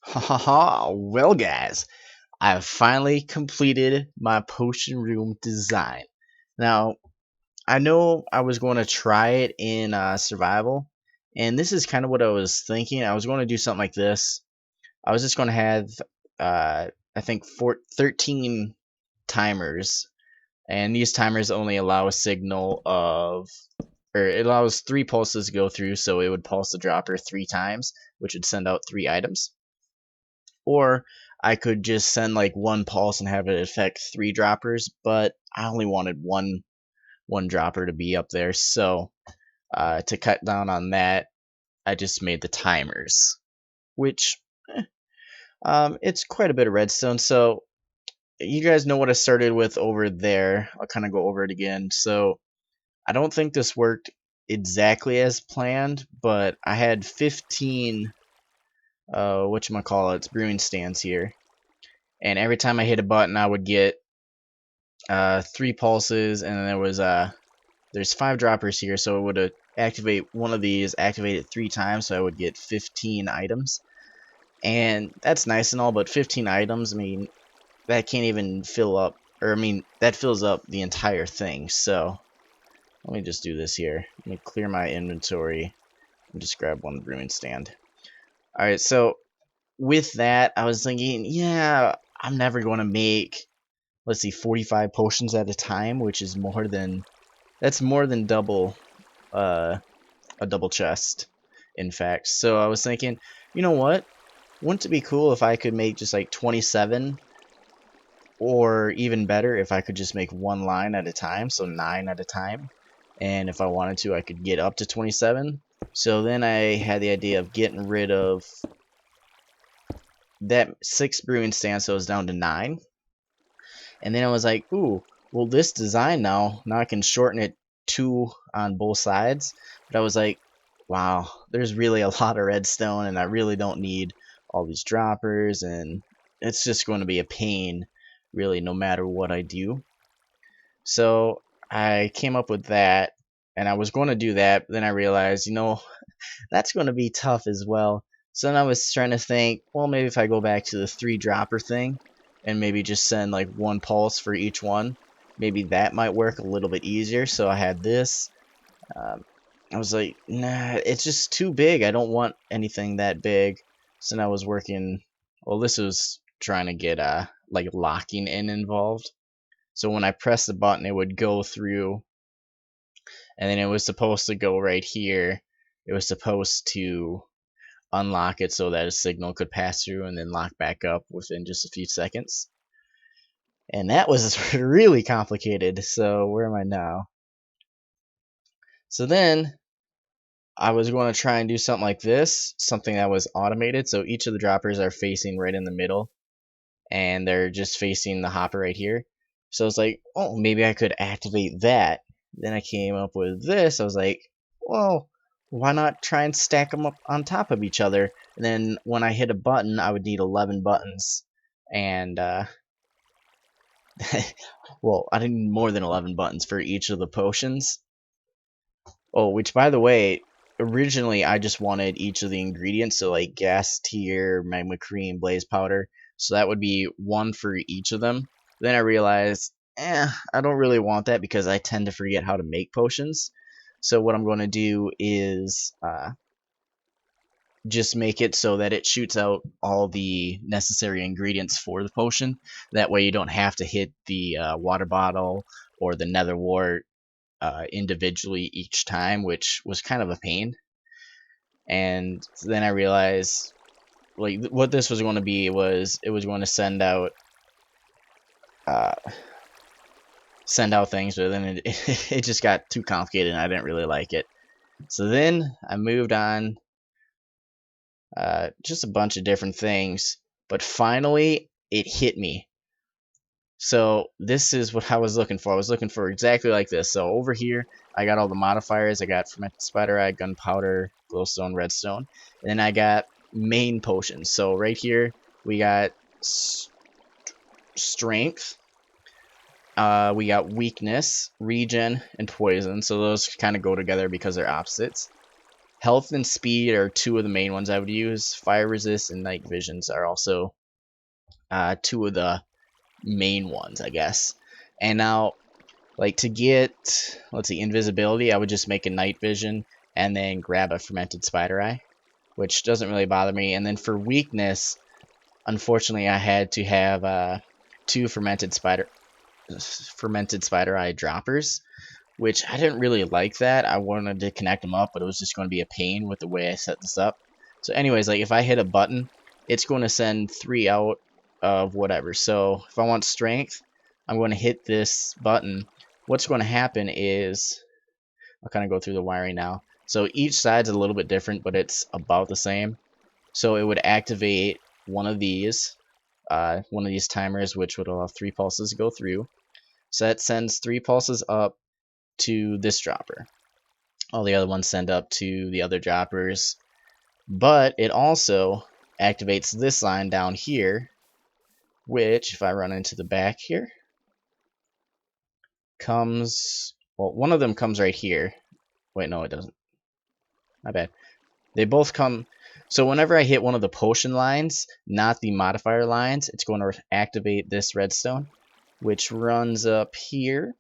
Haha, well, guys, I've finally completed my potion room design. Now, I know I was going to try it in survival, and this is kind of what I was thinking. I was going to do something like this. I was just going to have, I think, 13 timers, and these timers only allow a signal of, or it allows 3 pulses to go through, so it would pulse the dropper 3 times, which would send out 3 items. Or I could just send like 1 pulse and have it affect 3 droppers, but I only wanted one dropper to be up there. So to cut down on that, I just made the timers, which it's quite a bit of redstone. So you guys know what I started with over there. I'll kind of go over it again. So I don't think this worked exactly as planned, but I had 15 whatchamacallits brewing stands here, and every time I hit a button I would get 3 pulses, and then there's 5 droppers here, so it would activate one of these, activate it 3 times, so I would get 15 items. And that's nice and all, but 15 items, I mean, that can't even fill up, or I mean, that fills up the entire thing. So let me just do this here. Let me clear my inventory and just grab one brewing stand. Alright, so with that, I was thinking, yeah, I'm never going to make, let's see, 45 potions at a time, which is that's more than double a double chest, in fact. So I was thinking, you know what? Wouldn't it be cool if I could make just like 27, or even better if I could just make 1 line at a time, so 9 at a time. And if I wanted to, I could get up to 27. So then I had the idea of getting rid of that 6 brewing stand, so it was down to 9. And then I was like, ooh, well, this design now I can shorten it 2 on both sides. But I was like, wow, there's really a lot of redstone, and I really don't need all these droppers, and it's just going to be a pain, really, no matter what I do. So I came up with that, and I was going to do that, but then I realized, that's going to be tough as well. So then I was trying to think, well, maybe if I go back to the 3 dropper thing, and maybe just send like 1 pulse for each one, maybe that might work a little bit easier. So I had this. I was like, nah, it's just too big. I don't want anything that big. So then I was working. Well, this was trying to get like locking in involved. So when I pressed the button, it would go through, and then it was supposed to go right here. It was supposed to unlock it so that a signal could pass through and then lock back up within just a few seconds. And that was really complicated. So where am I now? So then I was going to try and do something like this, something that was automated. So each of the droppers are facing right in the middle, and they're just facing the hopper right here. So it's like, oh, maybe I could activate that. Then I came up with this. I was like, well, why not try and stack them up on top of each other? And then when I hit a button, I would need 11 buttons. And, well, I need more than 11 buttons for each of the potions. Oh, which, by the way, originally I just wanted each of the ingredients, so like gas tier, magma cream, blaze powder. So that would be 1 for each of them. Then I realized, I don't really want that because I tend to forget how to make potions. So what I'm going to do is just make it so that it shoots out all the necessary ingredients for the potion. That way you don't have to hit the water bottle or the nether wart individually each time, which was kind of a pain. And then I realized, like, what this was going to be was it was going to send out things, but then it just got too complicated and I didn't really like it. So then I moved on, just a bunch of different things, but finally it hit me. So this is what I was looking for. I was looking for exactly like this. So over here, I got all the modifiers. I got fermented spider eye, gunpowder, glowstone, redstone. And then I got main potions. So right here, we got strength. We got weakness, regen, and poison. So those kind of go together because they're opposites. Health and speed are two of the main ones I would use. Fire resist and night visions are also two of the main ones, I guess. And now, like, to get, let's see, invisibility, I would just make a night vision and then grab a fermented spider eye, which doesn't really bother me. And then for weakness, unfortunately, I had to have two fermented spider eye droppers, which I didn't really like that. I wanted to connect them up, but it was just going to be a pain with the way I set this up. So anyways, like if I hit a button, it's going to send 3 out of whatever. So if I want strength, I'm going to hit this button. What's going to happen is, I'll kind of go through the wiring now. So each side's a little bit different, but it's about the same. So it would activate one of these timers, which would allow 3 pulses to go through. So that sends 3 pulses up to this dropper. All the other ones send up to the other droppers. But it also activates this line down here, which, if I run into the back here, comes... Well, one of them comes right here. Wait, no, it doesn't. My bad. They both come... So whenever I hit one of the potion lines, not the modifier lines, it's going to activate this redstone, which runs up here.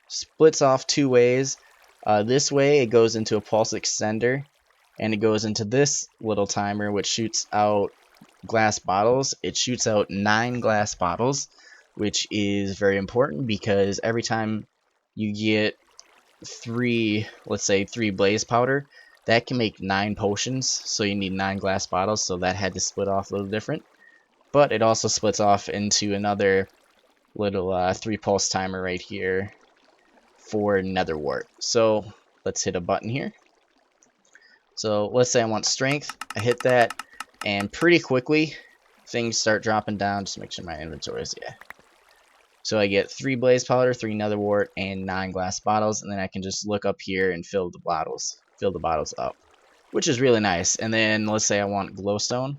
Splits off 2 ways. This way it goes into a pulse extender, and it goes into this little timer which shoots out glass bottles. It shoots out 9 glass bottles, which is very important because every time you get 3, let's say 3 blaze powder, that can make 9 potions, so you need 9 glass bottles, so that had to split off a little different. But it also splits off into another little 3 pulse timer right here for nether wart. So let's hit a button here. So let's say I want strength. I hit that, and pretty quickly things start dropping down. Just make sure my inventory is, yeah. So I get 3 blaze powder, 3 nether wart, and 9 glass bottles, and then I can just look up here and fill the bottles up, which is really nice. And then let's say I want glowstone.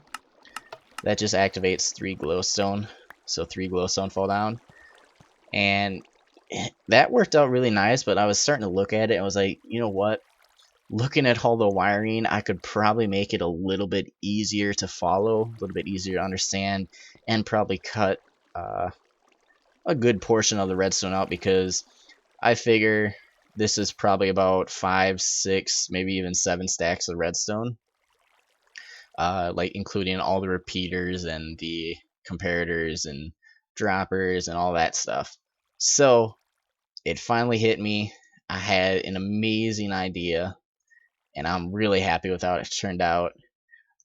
That just activates 3 glowstone, so 3 glowstone fall down, and that worked out really nice. But I was starting to look at it and I was like, you know what? Looking at all the wiring, I could probably make it a little bit easier to follow, a little bit easier to understand, and probably cut a good portion of the redstone out, because I figure this is probably about 5, 6, maybe even 7 stacks of redstone, like including all the repeaters and the comparators and droppers and all that stuff. So it finally hit me. I had an amazing idea, and I'm really happy with how it turned out.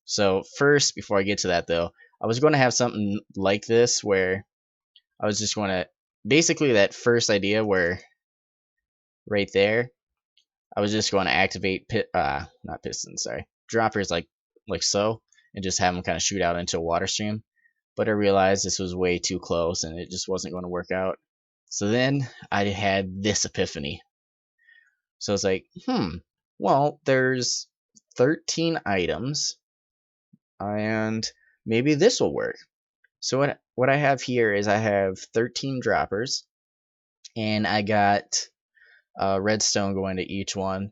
So first, before I get to that though, I was going to have something like this where I was just going to, basically that first idea where right there, I was just going to activate not pistons, sorry, droppers like so, and just have them kind of shoot out into a water stream. But I realized this was way too close and it just wasn't going to work out. So then I had this epiphany. So it's like, well, there's 13 items, and maybe this will work. So what I have here is I have 13 droppers, and I got redstone going to each one.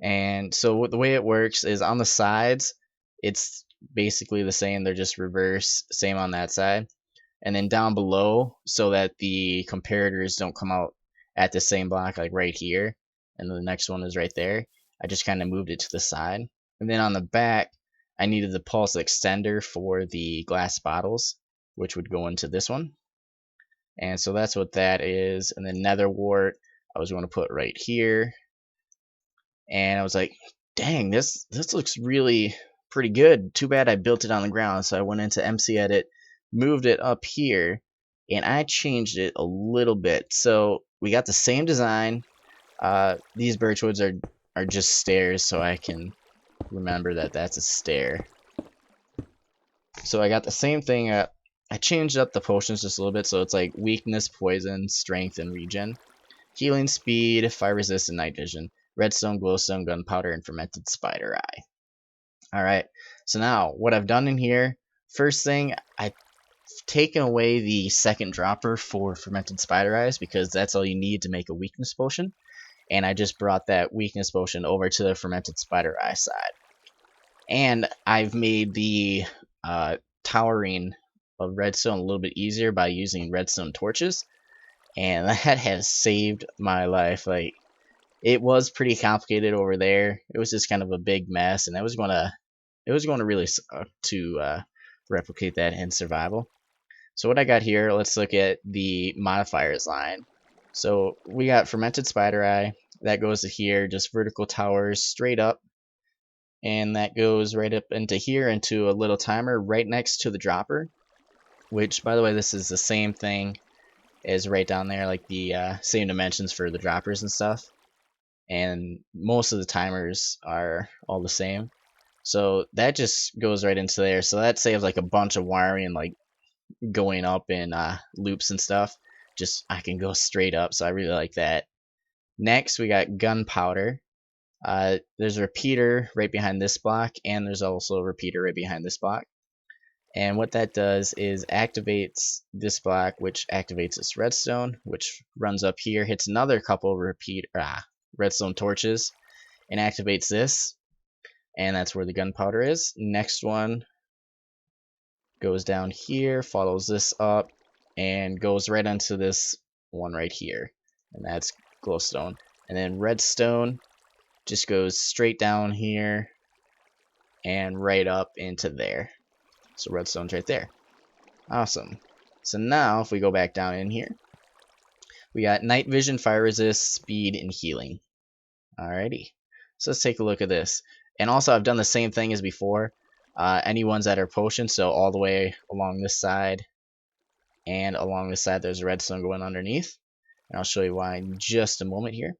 And so the way it works is on the sides, it's basically the same. They're just reverse, same on that side. And then down below, so that the comparators don't come out at the same block, like right here, and the next one is right there, I just kind of moved it to the side. And then on the back, I needed the pulse extender for the glass bottles, which would go into this one. And so that's what that is. And then nether wart, I was going to put right here. And I was like, dang, this looks really pretty good. Too bad I built it on the ground. So I went into MC Edit, moved it up here, and I changed it a little bit. So we got the same design. These birchwoods are just stairs, so I can remember that that's a stair. So I got the same thing. I changed up the potions just a little bit, so it's like weakness, poison, strength, and regen. Healing speed, fire resist, and night vision. Redstone, glowstone, gunpowder, and fermented spider eye. Alright, so now what I've done in here, first thing, I've taken away the second dropper for fermented spider eyes, because that's all you need to make a weakness potion. and I just brought that weakness potion over to the fermented spider eye side. And I've made the towering of redstone a little bit easier by using redstone torches, and that has saved my life. Like, it was pretty complicated over there. It was just kind of a big mess, and it was going to really suck to replicate that in survival. So what I got here, let's look at the modifiers line. So we got fermented spider eye, that goes to here, just vertical towers straight up, and that goes right up into here into a little timer right next to the dropper, which, by the way, this is the same thing as right down there, like the same dimensions for the droppers and stuff, and most of the timers are all the same. So that just goes right into there, so that saves like a bunch of wiring and like going up in loops and stuff. Just I can go straight up, so I really like that. Next we got gunpowder. There's a repeater right behind this block, and there's also a repeater right behind this block. And what that does is activates this block, which activates this redstone, which runs up here, hits another couple redstone torches, and activates this. And that's where the gunpowder is. Next one goes down here, follows this up, and goes right onto this one right here. And that's glowstone. And then redstone just goes straight down here and right up into there. So redstone's right there. Awesome. So now if we go back down in here, we got night vision, fire resist, speed, and healing. Alrighty. So let's take a look at this. And also I've done the same thing as before. Any ones that are potions, so all the way along this side and along this side there's a redstone going underneath. And I'll show you why in just a moment here.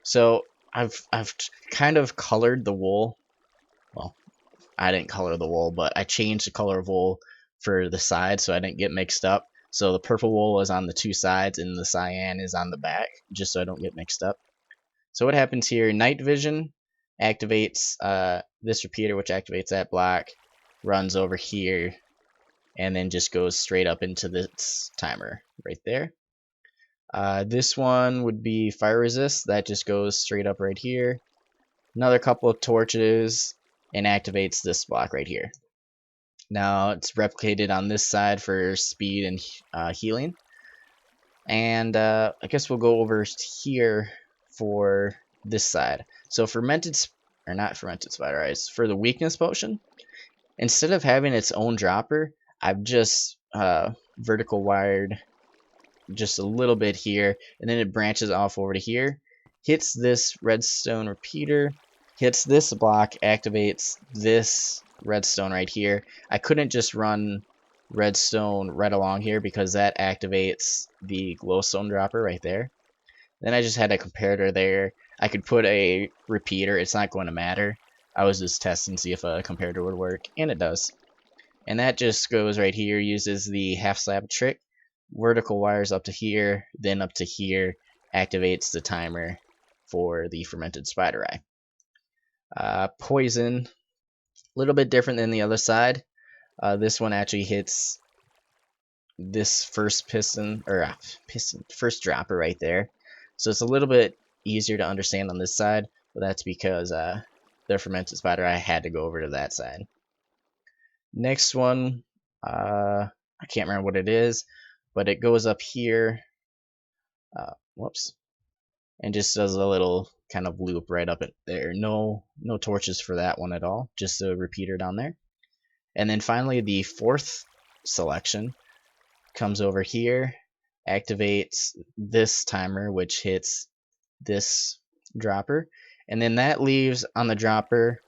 So I've kind of colored the wool. Well, I didn't color the wool, but I changed the color of wool for the sides so I didn't get mixed up. So the purple wool is on the two sides and the cyan is on the back, just so I don't get mixed up. So what happens here, night vision activates this repeater, which activates that block, runs over here, and then just goes straight up into this timer right there. This one would be fire resist, that just goes straight up right here. Another couple of torches, and activates this block right here. Now it's replicated on this side for speed and healing. And I guess we'll go over here for this side. So not fermented spider eyes, for the weakness potion, instead of having its own dropper, I've just vertical wired just a little bit here, and then it branches off over to here, hits this redstone repeater, hits this block, activates this redstone right here. I couldn't just run redstone right along here because that activates the glowstone dropper right there. Then I just had a comparator there. I could put a repeater, it's not going to matter. I was just testing to see if a comparator would work, and it does. And that just goes right here, uses the half slab trick, vertical wires up to here, then up to here, activates the timer for the fermented spider eye. Poison, a little bit different than the other side. This one actually hits this first first dropper right there. So it's a little bit easier to understand on this side, but that's because the fermented spider eye had to go over to that side. Next one, I can't remember what it is, but it goes up here, whoops, and just does a little kind of loop right up there. No torches for that one at all, just a repeater down there. And then finally the fourth selection comes over here, activates this timer, which hits this dropper, and then that leaves on the dropper,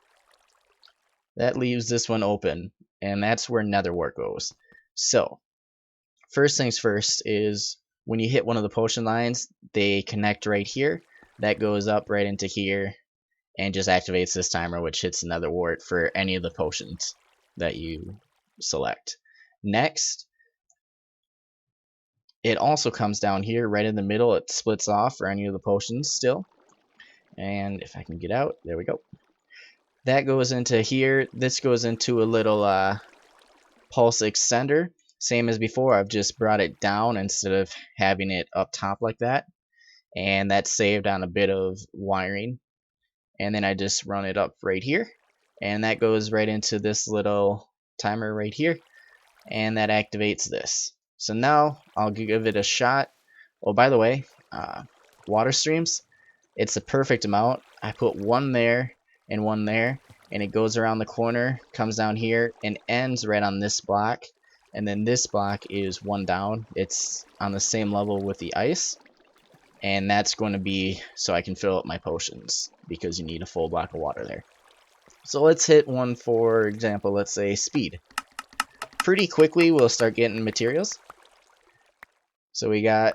that leaves this one open, and that's where netherwort goes. So first things first is when you hit one of the potion lines, they connect right here. That goes up right into here and just activates this timer, which hits the netherwort for any of the potions that you select. Next, it also comes down here right in the middle. It splits off for any of the potions still. And if I can get out, there we go. That goes into here. This goes into a little pulse extender. Same as before, I've just brought it down instead of having it up top like that. and that's saved on a bit of wiring. And then I just run it up right here, and that goes right into this little timer right here, and that activates this. So now I'll give it a shot. Oh, by the way, water streams, it's the perfect amount. I put one there and one there, and it goes around the corner, comes down here, and ends right on this block. And then this block is one down. It's on the same level with the ice, and that's going to be so I can fill up my potions, because you need a full block of water there. So let's hit one, for example, let's say speed. Pretty quickly we'll start getting materials. So we got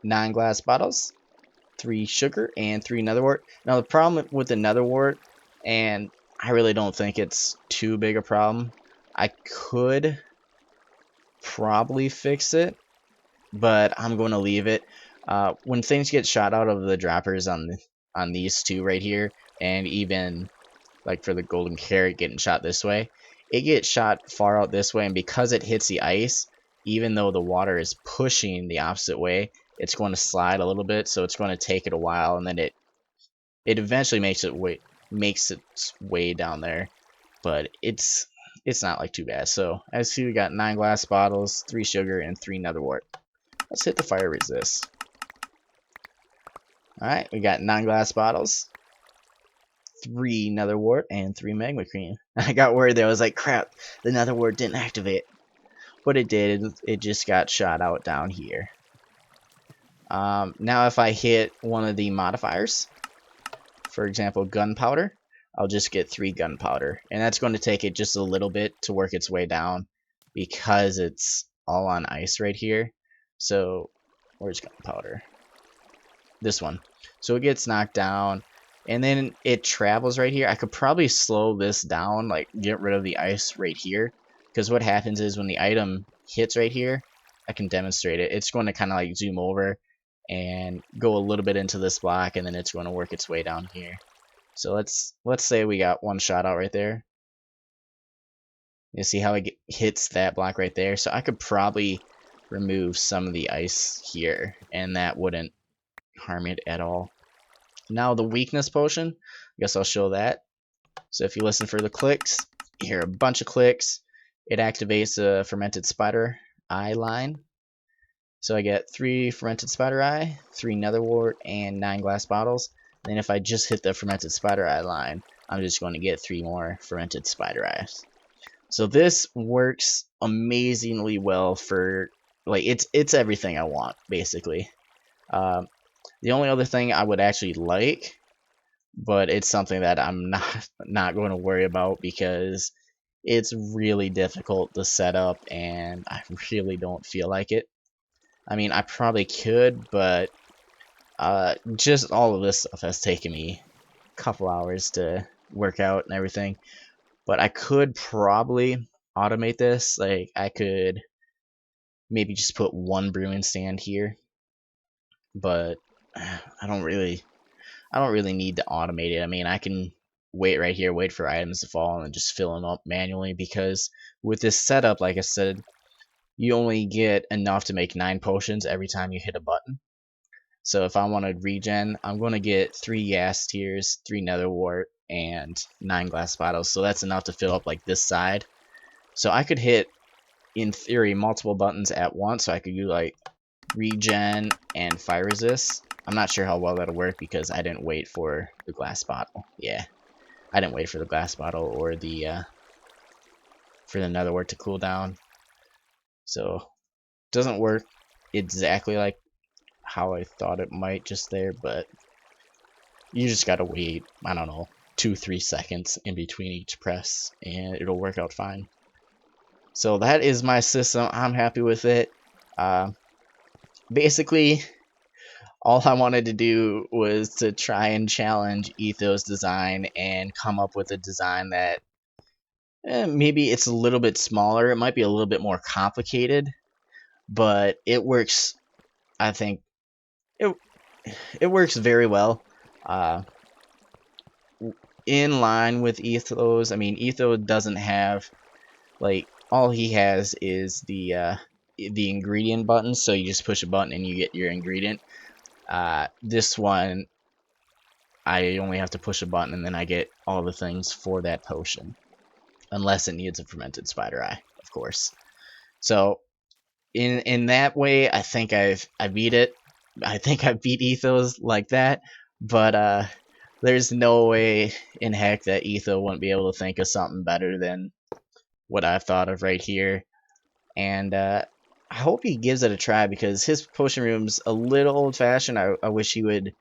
9 glass bottles, 3 sugar, and 3 netherwort. Now the problem with the netherwort, and I really don't think it's too big a problem, I could probably fix it, but I'm going to leave it. When things get shot out of the droppers on these two right here, and even like for the golden carrot getting shot this way, it gets shot far out this way, and because it hits the ice, even though the water is pushing the opposite way, it's going to slide a little bit, so it's going to take it a while, and then it eventually makes its way down there, but it's not like too bad. So as you see, we got 9 glass bottles, 3 sugar, and 3 netherwort. Let's hit the fire resist. Alright, we got 9 glass bottles, 3 netherwort, and 3 magma cream. I got worried there. I was like, crap, the netherwort didn't activate. But it did. It just got shot out down here. Now if I hit one of the modifiers, for example gunpowder, I'll just get 3 gunpowder. And that's going to take it just a little bit to work its way down, because it's all on ice right here. So where's gunpowder? This one. So it gets knocked down, and then it travels right here. I could probably slow this down, like get rid of the ice right here, because what happens is when the item hits right here, I can demonstrate it. It's going to kind of like zoom over and go a little bit into this block, and then it's going to work its way down here. So let's say we got one shot out right there. You see how it hits that block right there? So I could probably remove some of the ice here, and that wouldn't harm it at all. Now the weakness potion, I guess I'll show that. So if you listen for the clicks, you hear a bunch of clicks. It activates a fermented spider eye line. So I get 3 fermented spider eye, 3 netherwort, and 9 glass bottles. And if I just hit the fermented spider eye line, I'm just going to get 3 more fermented spider eyes. So this works amazingly well for, like, it's everything I want, basically. The only other thing I would actually like, but it's something that I'm not going to worry about, because it's really difficult to set up, and I really don't feel like it. I mean, I probably could, but just all of this stuff has taken me a couple hours to work out and everything. But I could probably automate this. Like, I could maybe just put 1 brewing stand here, but I don't really need to automate it. I mean, I can wait right here, wait for items to fall, and just fill them up manually, because with this setup, like I said, you only get enough to make 9 potions every time you hit a button. So if I want to regen, I'm going to get 3 gas tiers, 3 netherwort, and 9 glass bottles. So that's enough to fill up like this side. So I could hit, in theory, multiple buttons at once. So I could do like regen and fire resist. I'm not sure how well that'll work, because I didn't wait for the glass bottle. Yeah, I didn't wait for the glass bottle or the for the netherwort to cool down. So it doesn't work exactly like how I thought it might just there, but you just gotta wait, I don't know, 2-3 seconds in between each press, and it'll work out fine. So that is my system. I'm happy with it. Basically, all I wanted to do was to try and challenge Etho's design and come up with a design that maybe it's a little bit smaller. It might be a little bit more complicated, but it works. I think it works very well. In line with Etho's. I mean, Etho doesn't have, like, all he has is the ingredient button, so you just push a button and you get your ingredient. This one, I only have to push a button and then I get all the things for that potion. Unless it needs a fermented spider eye, of course. So in that way, I think I beat it. I think I beat Ethos like that. But there's no way in heck that Etho wouldn't be able to think of something better than what I've thought of right here. And I hope he gives it a try because his potion room's a little old-fashioned. I wish he would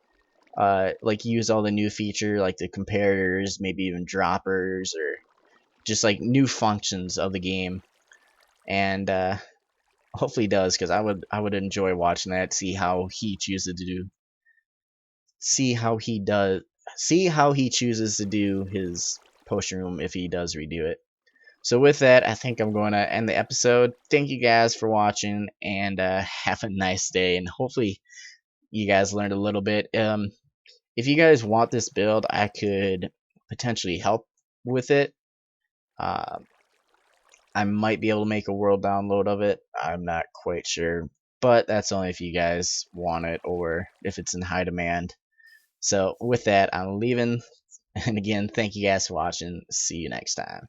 like use all the new feature, like the comparators, maybe even droppers, or just like new functions of the game. And hopefully he does, because I would enjoy watching that, see how he chooses to do, see how he chooses to do his potion room if he does redo it. So with that, I think I'm going to end the episode. Thank you guys for watching, and have a nice day. And hopefully you guys learned a little bit. If you guys want this build, I could potentially help with it. I might be able to make a world download of it. I'm not quite sure, but that's only if you guys want it or if it's in high demand. So with that, I'm leaving. And again, thank you guys for watching. See you next time.